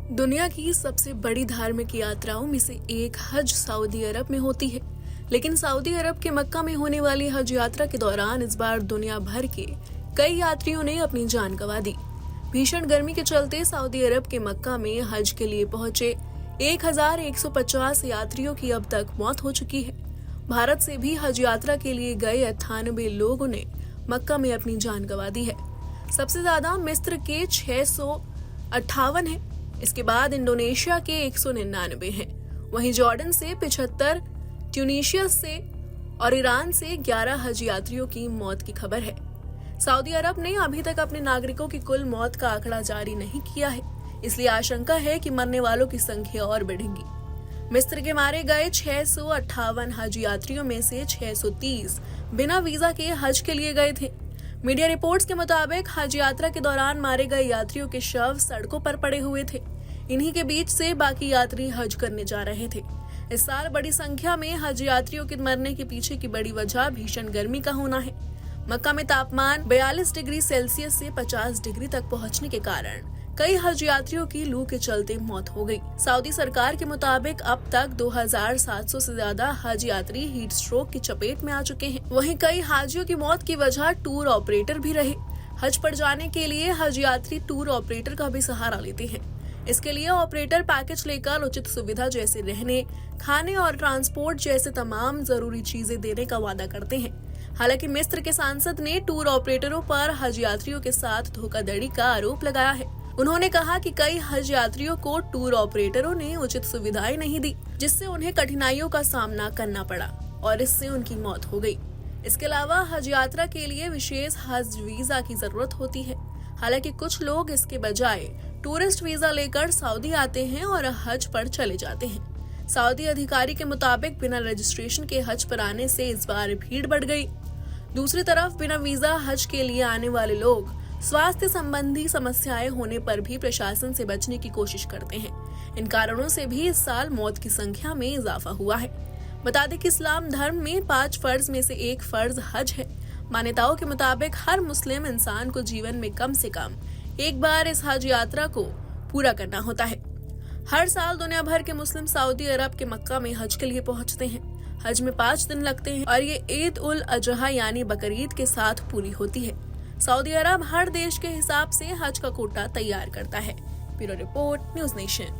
दुनिया की सबसे बड़ी धार्मिक यात्राओं में से एक हज सऊदी अरब में होती है। लेकिन सऊदी अरब के मक्का में होने वाली हज यात्रा के दौरान इस बार दुनिया भर के कई यात्रियों ने अपनी जान गंवा दी। भीषण गर्मी के चलते सऊदी अरब के मक्का में हज के लिए पहुंचे 1150 यात्रियों की अब तक मौत हो चुकी है। भारत से भी हज यात्रा के लिए गए 98 लोगों ने मक्का में अपनी जान गंवा दी है। सबसे ज्यादा मिस्र के 658 है। इसके बाद इंडोनेशिया के 199 हैं। वहीं जॉर्डन से 75, ट्यूनीशिया से और ईरान से 11 हज यात्रियों की मौत की खबर है। सऊदी अरब ने अभी तक अपने नागरिकों की कुल मौत का आंकड़ा जारी नहीं किया है, इसलिए आशंका है कि मरने वालों की संख्या और बढ़ेगी। मिस्र के मारे गए 658 हज यात्रियों में से 630 बिना वीजा के हज के लिए गए थे। मीडिया रिपोर्ट्स के मुताबिक हज यात्रा के दौरान मारे गए यात्रियों के शव सड़कों पर पड़े हुए थे। इन्हीं के बीच से बाकी यात्री हज करने जा रहे थे। इस साल बड़ी संख्या में हज यात्रियों के मरने के पीछे की बड़ी वजह भीषण गर्मी का होना है। मक्का में तापमान 42 डिग्री सेल्सियस से 50 डिग्री तक पहुंचने के कारण कई हज यात्रियों की लू के चलते मौत हो गई। सऊदी सरकार के मुताबिक अब तक 2700 से ज्यादा हज यात्री हीट स्ट्रोक की चपेट में आ चुके हैं। वहीं कई हाजियों की मौत की वजह टूर ऑपरेटर भी रहे। हज पर जाने के लिए हज यात्री टूर ऑपरेटर का भी सहारा लेते हैं। इसके लिए ऑपरेटर पैकेज लेकर उचित सुविधा जैसे रहने, खाने और ट्रांसपोर्ट जैसे तमाम जरूरी चीजें देने का वादा करते हैं। हालांकि मिस्र के सांसद ने टूर ऑपरेटरों पर हज यात्रियों के साथ धोखाधड़ी का आरोप लगाया है। उन्होंने कहा कि कई हज यात्रियों को टूर ऑपरेटरों ने उचित सुविधाएं नहीं दी, जिससे उन्हें कठिनाइयों का सामना करना पड़ा और इससे उनकी मौत हो गई। इसके अलावा हज यात्रा के लिए विशेष हज वीजा की जरूरत होती है। हालांकि कुछ लोग इसके बजाय टूरिस्ट वीजा लेकर सऊदी आते हैं और हज पर चले जाते हैं। सऊदी अधिकारी के मुताबिक बिना रजिस्ट्रेशन के हज पर आने से इस बार भीड़ बढ़ गई। दूसरी तरफ बिना वीजा हज के लिए आने वाले लोग स्वास्थ्य संबंधी समस्याएं होने पर भी प्रशासन से बचने की कोशिश करते हैं। इन कारणों से भी इस साल मौत की संख्या में इजाफा हुआ है। बता दें कि इस्लाम धर्म में 5 फर्ज में से एक फर्ज हज है। मान्यताओं के मुताबिक हर मुस्लिम इंसान को जीवन में कम से कम एक बार इस हज यात्रा को पूरा करना होता है। हर साल दुनिया भर के मुस्लिम सऊदी अरब के मक्का में हज के लिए पहुंचते हैं। हज में 5 दिन लगते हैं और ये ईद उल अजहा यानी बकरीद के साथ पूरी होती है। सऊदी अरब हर देश के हिसाब से हज का कोटा तैयार करता है। Bureau report, news nation.